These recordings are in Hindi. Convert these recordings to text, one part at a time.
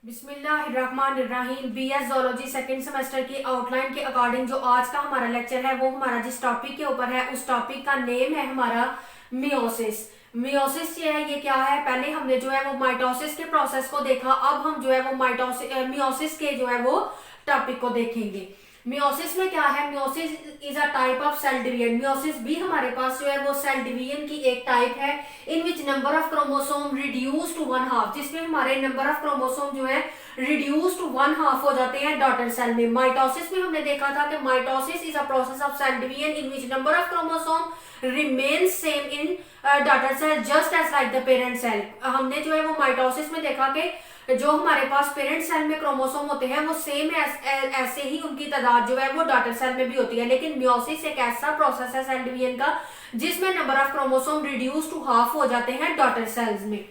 बिस्मिल्लाहिर्रहमानिर्रहीम। बीएस जोलॉजी सेकंड सेमेस्टर की आउटलाइन के अकॉर्डिंग जो आज का हमारा लेक्चर है वो हमारा जिस टॉपिक के ऊपर है उस टॉपिक का नेम है हमारा मियोसिस। मियोसिस ये क्या है? पहले हमने जो है वो माइटोसिस के प्रोसेस को देखा, अब हम जो है वो मियोसिस के जो है वो टॉपिक को देखेंगे। मियोसिस में क्या है? Meiosis is a type of cell division. Meiosis भी हमारे पास जो है वो सेल डिवीजन की एक टाइप है in which number of chromosome reduce to one half, जिसमें हमारे नंबर ऑफ क्रोमोसोम जो है रिड्यूस टू वन हाफ हो जाते हैं डॉटर सेल में। माइटोसिस में हमने देखा था कि mitosis is a process of cell division in which number of chromosome remain same in daughter cell just as like the parent cell. हमने जो है वो माइटोसिस में देखा कि जो हमारे पास पेरेंट सेल में क्रोमोसोम होते हैं वो सेम ऐसे ही उनकी तादाद जो है वो डॉटर सेल में भी होती है। लेकिन मियोसिस एक ऐसा प्रोसेस है सेल डिवीजन का जिसमें number of chromosome reduce to half हो जाते हैं डॉटर सेल्स में।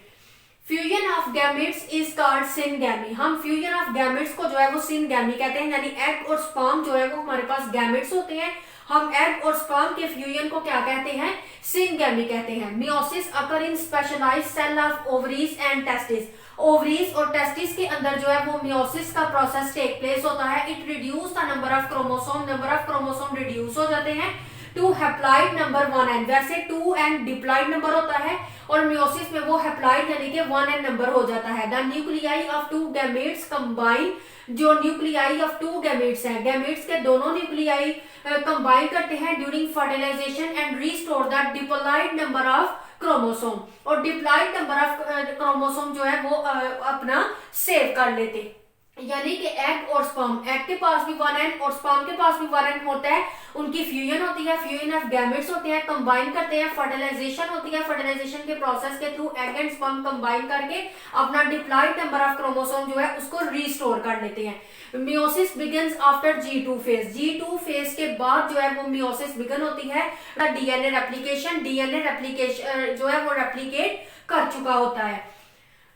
Fusion of gametes is called syngamy. हम फ्यूजन ऑफ गैमेट्स को जो है वो सिनगैमी कहते हैं, यानी एग और स्पर्म जो है वो हमारे पास गैमेट्स होते हैं। हम एग और स्पर्म के फ्यूजन को क्या कहते हैं? सिनगैमी कहते हैं। Meiosis occur in specialised cell of ovaries and testis. Ovaries और टेस्टिस के अंदर जो है वो मियोसिस का प्रोसेस टेक प्लेस होता है। It reduce the number of chromosome reduce हो जाते हैं टू हैप्लॉइड नंबर 1n। वैसे 2n डिप्लॉइड नंबर होता है और मियोसिस में वो हैप्लॉइड यानी कि 1n नंबर हो जाता है। The nuclei of two gametes combine. जो न्यूक्लियाई ऑफ टू गैमेट्स है, गैमेट्स के दोनों न्यूक्लियाई कंबाइन करते हैं during fertilisation and restore the diploid number of chromosome. और डिप्लॉइड नंबर ऑफ क्रोमोसोम जो है वो अपना सेव कर लेते, यानी कि एग और स्पर्म, एग के पास भी 1n और स्पर्म के पास भी 1n होता है। उनकी फ्यूजन होती है, फ्यूजन ऑफ गैमेट्स होते हैं, कंबाइन करते हैं, फर्टिलाइजेशन होती है, फर्टिलाइजेशन के प्रोसेस के through egg and sperm combine करके अपना डिप्लॉइड नंबर ऑफ क्रोमोसोम जो है उसको रिस्टोर कर लेते हैं। Meiosis begins after G2 phase. G2 phase के बाद जो है वो मियोसिस बिगन होती है। डीएनए रेप्लिकेशन जो है वो रेप्लिकेट कर चुका होता है।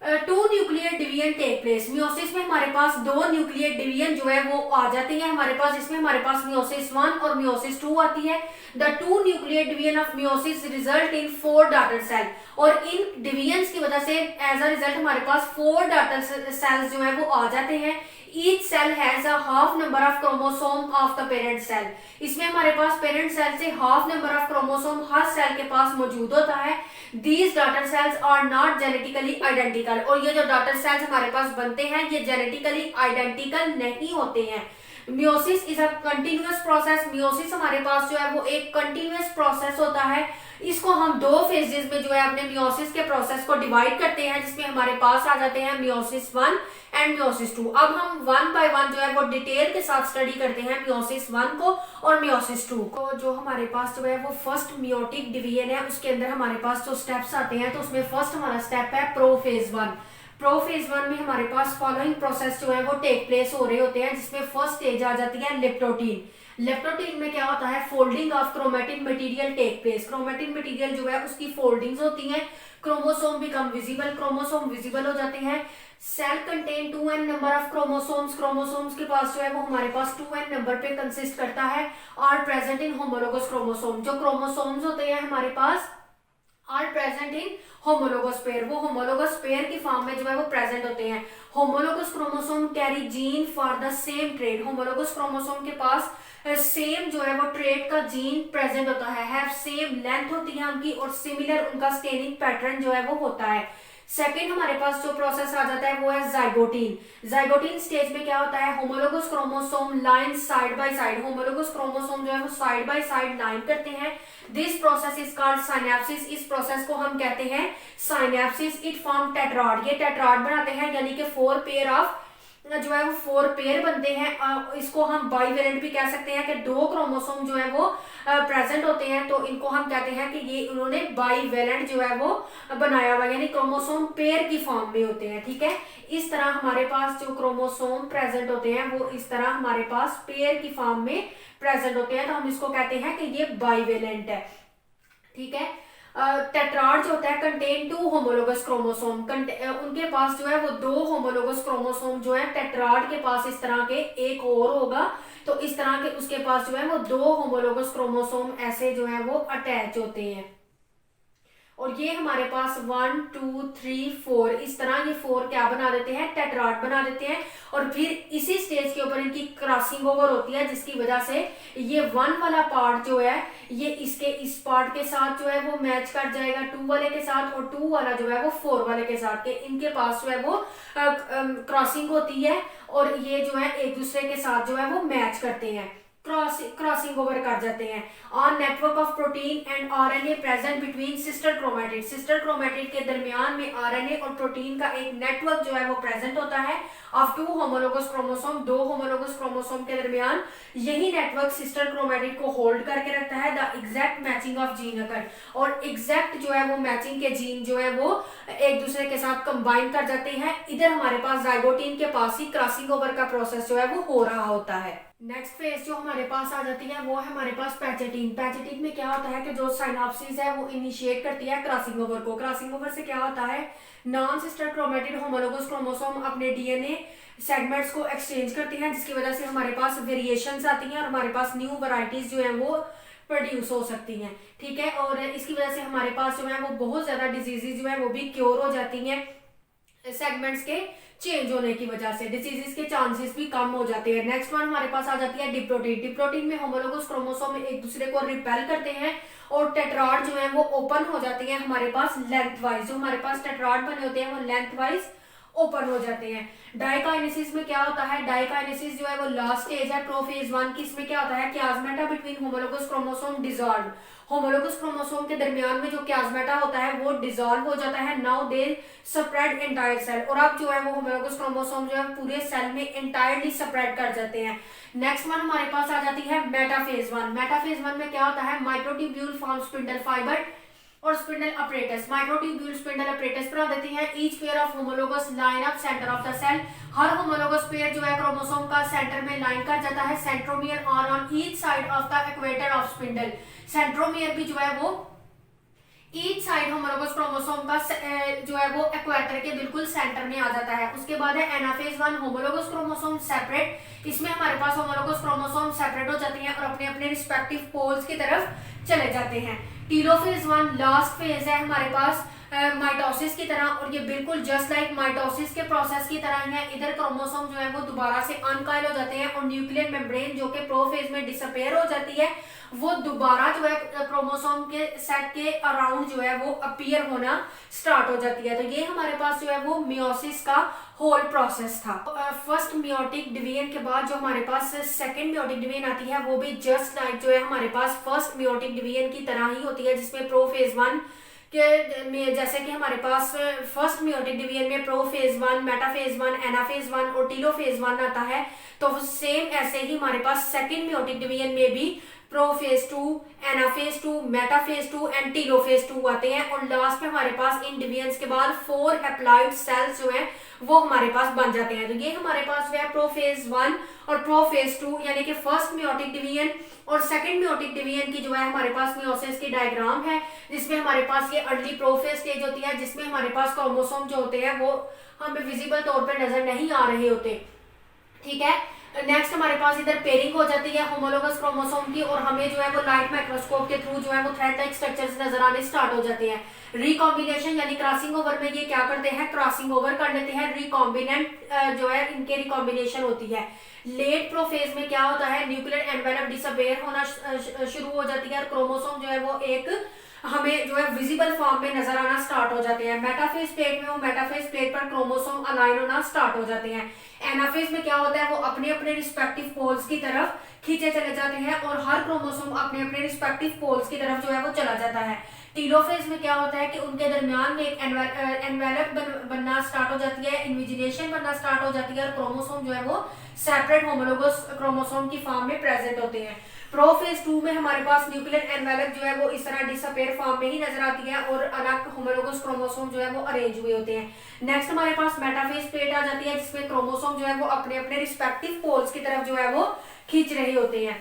Two nuclear division take place. Meiosis में हमारे पास दो न्यूक्लियर डिवीजन जो है वो आ जाती है हमारे पास, जिसमें हमारे पास मियोसिस 1 और मियोसिस 2 आती है। The two nuclear division of meiosis result in 4 daughter cell. और इन डिवीजन्स की वजह से एज अ रिजल्ट हमारे पास 4 डॉटर सेल्स जो है वो आ जाते हैं। Each cell has a half number of chromosome of the parent cell. इसमें हमारे पास पेरेंट सेल से हाफ नंबर ऑफ क्रोमोसोम हर सेल के पास मौजूद होता है। These daughter cells are not genetically identical। और ये जो डॉटर सेल्स हमारे पास बनते हैं ये जेनेटिकली आइडेंटिकल नहीं होते हैं। Meiosis is a continuous process. Meiosis हमारे पास जो है वो एक कंटिन्यूअस प्रोसेस होता है। इसको हम दो फेजेस में जो है अपने मियोसिस के प्रोसेस को डिवाइड करते हैं, जिसमें हमारे पास आ जाते हैं मियोसिस 1 एंड मियोसिस 2। अब हम 1 बाय 1 जो है वो डिटेल के साथ स्टडी करते हैं मियोसिस 1 को और मियोसिस 2 को। जो हमारे पास जो है वो फर्स्ट मियोटिक डिवीजन है, उसके अंदर हमारे पास जो स्टेप्स आते हैं तो उसमें फर्स्ट हमारा स्टेप है प्रोफेज 1। प्रोफेज 1 में हमारे पास फॉलोइंग प्रोसेस जो है वो टेक प्लेस हो रहे होते हैं, जिसमें फर्स्ट स्टेज आ जाती है लेप्टोटीन। लेप्टोटीन में क्या होता है? Folding of chromatin material take place. Chromatin material जो है उसकी फोल्डिंग्स होती हैं। Chromosome become visible, chromosome visible हो जाते हैं। Cell contain 2n number of chromosomes. Chromosomes के पास जो है वो हमारे पास 2n नंबर पे कंसिस्ट करता है। Are present in homologous chromosome. जो क्रोमोसोम्स होते हैं हमारे पास are present in homologous pair, वो होमोलोगस पेयर की फॉर्म में जो है वो प्रेजेंट होते हैं। Homologous chromosome carry gene for the same trait. Homologous chromosome के पास सेम जो है वो ट्रेड का जीन प्रेजेंट होता है। हैव सेम लेंथ होती है उनकी और सिमिलर उनका स्टेनिंग पैटर्न जो है वो होता है। सेकेंड हमारे पास जो प्रोसेस आ जाता है वो है जाइगोटीन। जाइगोटीन स्टेज में क्या होता है? Homologous chromosome line side by side. Homologous chromosome जो है वो साइड बाय साइड लाइन करते हैं। This process is called synapsis. इस प्रोसेस को हम कहते हैं साइनेप्सिस। It form tetrad. ये टेट्राड बनाते हैं, यानी कि 4 पेयर ऑफ जो है वो 4 पेयर बनते हैं। इसको हम बाइवेलेंट भी कह सकते हैं कि 2 क्रोमोसोम जो है वो प्रेजेंट होते हैं, तो इनको हम कहते हैं कि ये उन्होंने बाइवेलेंट जो है वो बनाया हुआ, यानी क्रोमोसोम पेयर की फॉर्म में होते हैं। ठीक है, इस तरह हमारे पास जो क्रोमोसोम प्रेजेंट होते हैं वो इस तरह हमारे पास पेयर की फॉर्म में प्रेजेंट होते हैं, तो हम इसको कहते हैं कि ये बाइवेलेंट है। ठीक है, टेट्राड जो होता है कंटेन 2 होमोलोगस क्रोमोसोम। उनके पास जो है वो 2 होमोलोगस क्रोमोसोम जो है। टेट्राड के पास इस तरह के एक और होगा, तो इस तरह के उसके पास जो है वो 2 होमोलोगस क्रोमोसोम ऐसे जो है वो अटैच होते हैं। और ये हमारे पास 1 2 3 4 इस तरह ये 4 क्या बना देते हैं, टेट्राड बना देते हैं। और फिर इसी स्टेज के ऊपर इनकी क्रॉसिंग ओवर होती है, जिसकी वजह से ये 1 वाला पार्ट जो है ये इसके इस पार्ट के साथ जो है वो मैच कर जाएगा 2 वाले के साथ, और 2 वाला जो है वो 4 वाले के साथ, के इनके पास जो है वो क्रॉसिंग होती है और ये जो है एक दूसरे के साथ जो है वो मैच करते हैं, क्रॉसिंग ओवर कर जाते हैं। On network of protein and RNA present between sister chromatid, sister chromatid के दरमियान में आरएनए और प्रोटीन का एक नेटवर्क जो है वो प्रेजेंट होता है of 2 homologous chromosome, 2 homologous chromosome के दरमियान यही नेटवर्क सिस्टर क्रोमैटिड को होल्ड करके रखता है। The exact matching of gene occur, और एग्जैक्ट जो है वो मैचिंग के जीन जो है वो एक दूसरे के साथ कंबाइन कर जाते हैं। इधर हमारे पास जाइगोटीन के पास ही क्रॉसिंग ओवर का प्रोसेस जो है वो हो रहा होता है। नेक्स्ट फेज जो हमारे पास आ जाती है वो है हमारे पास पैचेटिन। पैचेटिन में क्या होता है कि जो साइनाप्सिस है वो इनिशिएट करती है क्रॉसिंग ओवर को। क्रॉसिंग ओवर से क्या होता है, non sister chromatid homologous chromosome अपने डीएनए सेगमेंट्स को एक्सचेंज करती हैं, जिसकी वजह से हमारे पास वेरिएशंस आती हैं और हमारे पास न्यू वैरायटीज जो है वो प्रोड्यूस हो सकती हैं। ठीक है, और इसकी वजह से हमारे पास जो है वो बहुत ज्यादा डिजीजेज जो है वो भी क्योर हो जाती हैं सेगमेंट्स के चेंज होने की वजह से, डिसीजेस के चांसेस भी कम हो जाते हैं। नेक्स्ट वन हमारे पास आ जाती है डिप्लोटिन। डिप्लोटिन में होमोलोगस क्रोमोसोम एक दूसरे को रिपेल करते हैं और टेट्राड जो है वो ओपन हो जाती है हमारे पास लेंथ वाइज, जो हमारे पास टेट्राड बने होते हैं वो लेंथ वाइज ओपन हो जाते हैं। डाइकाइनेसिस में क्या होता है, डाइकाइनेसिस जो है वो लास्ट स्टेज है प्रोफेज 1 की। इसमें क्या होता है, chiasmata between homologous chromosome dissolve, homologous chromosome के दरमियान में जो क्लाज्मेटा होता है वो डिसॉल्व हो जाता है। Now they spread entire cell, और अब जो है वो होमोलोगस क्रोमोसोम जो है पूरे सेल में एंटायरली स्प्रेड कर जाते हैं। नेक्स्ट वन हमारे पास आ जाती है मेटाफेज 1। मेटाफेज 1 में क्या होता है, माइक्रोट्यूब्यूल फॉर्म स्पिंडल फाइबर और spindle apparatus. Microtubule spindle apparatus बना देती हैं। Each pair of homologous line up centre of the cell, हर होमोलोगस पेयर जो है क्रोमोसोम का सेंटर में लाइन कर जाता है। Centromere on each side of the equator of spindle, centromere भी जो है वो ईच साइड होमोलोगस क्रोमोसोम का जो है वो इक्वेटर के बिल्कुल सेंटर में आ जाता है। उसके बाद है एनाफेज 1 होमोलोगस क्रोमोसोम सेपरेट। इसमें हमारे पास होमोलोगस क्रोमोसोम सेपरेट हो जाते हैं और अपने अपने रिस्पेक्टिव पोल्स की तरफ चले जाते हैं। टीलोफेज 1 लास्ट फेज है हमारे पास माइटोसिस की तरह, और ये बिल्कुल जस्ट लाइक माइटोसिस के प्रोसेस की तरह ही है। इधर क्रोमोसोम जो है वो दोबारा से अनकाइल हो जाते हैं और न्यूक्लियर मेम्ब्रेन जो कि प्रोफेज में डिसअपेयर हो जाती है वो दोबारा जो है क्रोमोसोम के सेट के अराउंड जो है वो अपीयर होना स्टार्ट हो जाती है। तो ये हमारे पास जो है वो मियोसिस का होल प्रोसेस था। फर्स्ट मियोटिक डिवीजन के बाद जो हमारे पास सेकंड मियोटिक डिवीजन आती है वो भी जस्ट लाइक जो है हमारे पास फर्स्ट मियोटिक डिवीजन की तरह ही होती है, जिसमें प्रोफेज 1 के में जैसे कि हमारे पास फर्स्ट मियोटिक डिवीजन में प्रोफेज 1, मेटाफेज 1, एनाफेज 1 और टीलोफेज 1 आता है, तो सेम ऐसे ही हमारे पास सेकंड मियोटिक डिवीजन में भी prophase 2, anaphase 2, metaphase 2 and telophase 2 आते हैं। और लास्ट में हमारे पास इन डिवीजन्स के बाद 4 हैप्लॉइड सेल्स जो है वो हमारे पास बन जाते हैं। तो ये हमारे पास जो है प्रोफेज 1 और प्रोफेज 2 यानी कि फर्स्ट मियोटिक डिवीजन और सेकंड मियोटिक डिवीजन की जो है हमारे पास मियोसिस की डायग्राम है, जिसमें हमारे पास ये अर्ली प्रोफेज स्टेज होती है, जिसमें हमारे पास क्रोमोसोम जो होते हैं वो हमें विजिबल तौर पर नजर नहीं आ रहे होते। ठीक है, नेक्स्ट हमारे पास इधर पेयरिंग हो जाती है होमोलोगस क्रोमोसोम की, और हमें जो है वो लाइट माइक्रोस्कोप के थ्रू जो है वो थ्रेड लाइक स्ट्रक्चर्स नजर आने स्टार्ट हो जाते हैं। रिकॉम्बिनेशन यानी क्रॉसिंग ओवर में ये क्या करते हैं, क्रॉसिंग ओवर कर लेते हैं। रिकॉम्बिनेंट जो है इनके रिकॉम्बिनेशन होती है। लेट प्रोफेज में क्या होता है, न्यूक्लियर एनवेलप डिसअपेयर होना शुरू हो जाती है और क्रोमोसोम जो है वो एक हमें जो है विजिबल फॉर्म में नजर आना स्टार्ट हो जाते हैं। मेटाफेज प्लेट में वो मेटाफेज प्लेट पर क्रोमोसोम अलाइन होना स्टार्ट हो जाते हैं। एनाफेज में क्या होता है, वो अपने अपने रिस्पेक्टिव पोल्स की तरफ खींचे चले जाते हैं और हर क्रोमोसोम अपने अपने रिस्पेक्टिव पोल्स की तरफ जो है वो चला जाता है। टीलोफेज में क्या होता है कि उनके दरमियान में एक एनवेलप बनना स्टार्ट हो जाती है, इन्विजिनेशन बनना स्टार्ट हो जाती है और क्रोमोसोम जो है वो सेपरेट होमोलोगस क्रोमोसोम की फॉर्म में प्रेजेंट होते हैं। प्रोफेज 2 में हमारे पास न्यूक्लियर एनवेलप जो है वो इस तरह डिसअपेयर फॉर्म में ही नजर आती है और अलग होमोलोगस क्रोमोसोम जो है वो अरेंज हुए होते हैं। नेक्स्ट हमारे पास मेटाफेज प्लेट आ जाती है, जिसमें क्रोमोसोम जो है वो अपने अपने रिस्पेक्टिव पोल्स की तरफ जो है वो खींच रहे होते हैं।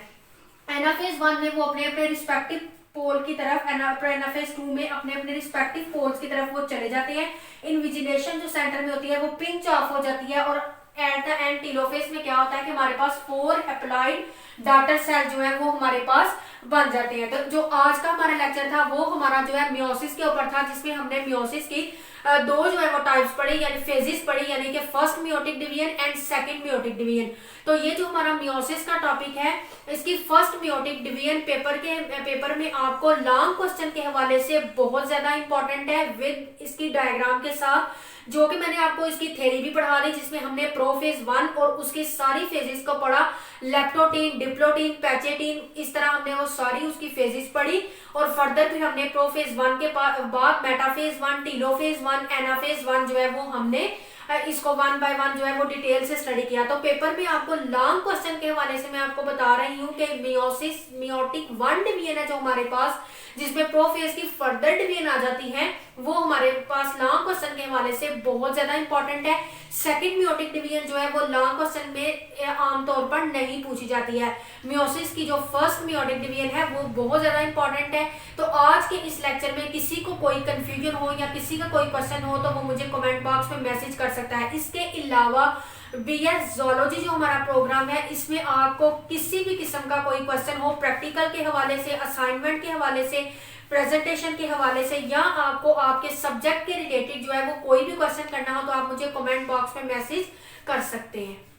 एनाफेज 1 में वो अपने अपने रिस्पेक्टिव पोल की तरफ, एनाफेज 2 में अपने अपने रिस्पेक्टिव पोल्स की तरफ वो चले जाते हैं। इन्विजिनेशन जो सेंटर में होती है वो पिंच ऑफ हो जाती है और एट द एंड टीलोफेज में क्या होता है कि हमारे पास 4 हैप्लॉइड डॉटर सेल जो है वो हमारे पास बन जाते हैं। तो जो आज का हमारा लेक्चर था वो हमारा जो है मियोसिस के ऊपर था, जिसमें हमने मियोसिस की दो जो है वो टाइप्स पढ़ी यानी फेजेस पढ़ी, यानी कि first meiotic division and second meiotic division. तो ये जो हमारा मियोसिस का टॉपिक है, इसकी फर्स्ट मियोटिक डिवीजन पेपर में आपको लॉन्ग क्वेश्चन के हवाले से बहुत ज्यादा इंपॉर्टेंट है, विद इसकी डायग्राम के साथ, जो कि मैंने आपको इसकी थ्योरी भी पढ़ा दी, जिसमें हमने प्रोफेज 1 और उसकी सारी फेजेस को पढ़ा, लेप्टोटीन, डिप्लोटीन, पैचेटीन, इस तरह हमने वो सारी उसकी फेजेस पढ़ी। और फर्दर फिर हमने प्रोफेज 1 के बाद मेटाफेज 1, टीलोफेज 1, एनाफेज 1 जो है वो हमने इसको 1 बाय 1 जो है वो डिटेल से स्टडी किया। तो पेपर में आपको लॉन्ग क्वेश्चन के हवाले से मैं आपको बता रही हूँ कि मियोटिक 1 डिवीजन है जो हमारे पास, जिसमें प्रोफेज की फर्दर डिवीजन आ जाती है, वो हमारे पास लॉन्ग क्वेश्चन के हवाले से बहुत ज्यादा इंपॉर्टेंट है। सेकंड मियोटिक डिवीजन जो है वो लॉन्ग क्वेश्चन में आमतौर पर नहीं पूछी जाती है। मियोसिस की जो फर्स्ट मियोटिक डिवीजन है वो बहुत ज्यादा इंपॉर्टेंट है। तो आज के इस लेक्चर में किसी को कोई कंफ्यूजन हो या किसी का कोई क्वेश्चन हो तो वो मुझे कमेंट बॉक्स में मैसेज कर सकता है। इसके अलावा बीएस ज़ूलॉजी जो हमारा प्रोग्राम है, इसमें आपको किसी भी किस्म का कोई क्वेश्चन हो, प्रैक्टिकल के हवाले से, असाइनमेंट के हवाले से, प्रेजेंटेशन के हवाले से, या आपको आपके सब्जेक्ट के रिलेटेड जो है वो कोई भी क्वेश्चन करना हो, तो आप मुझे कमेंट बॉक्स में मैसेज कर सकते हैं।